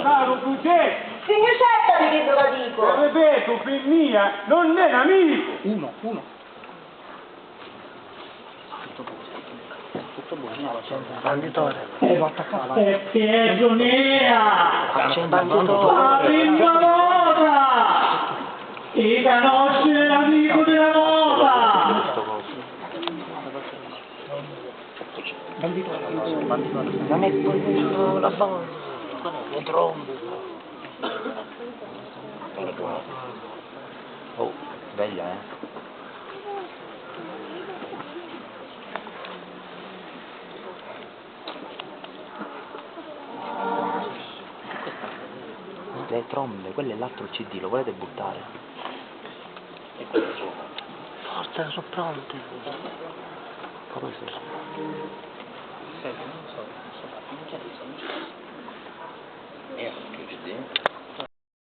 Caro Puccetti! Signor certo che lo dico! Ripeto, per mia, non è amico! Uno. Tutto buono. Banditore. E prigioniera! Banditore. La prima volta! Chi conosce l'amico della moda? Banditore. Non è quello la banda. Le trombe. Oh, sveglia, eh. Le trombe, quello è l'altro CD, lo volete buttare? Forza, sono pronte. Come sei? Non so. Non c'è. Che CD?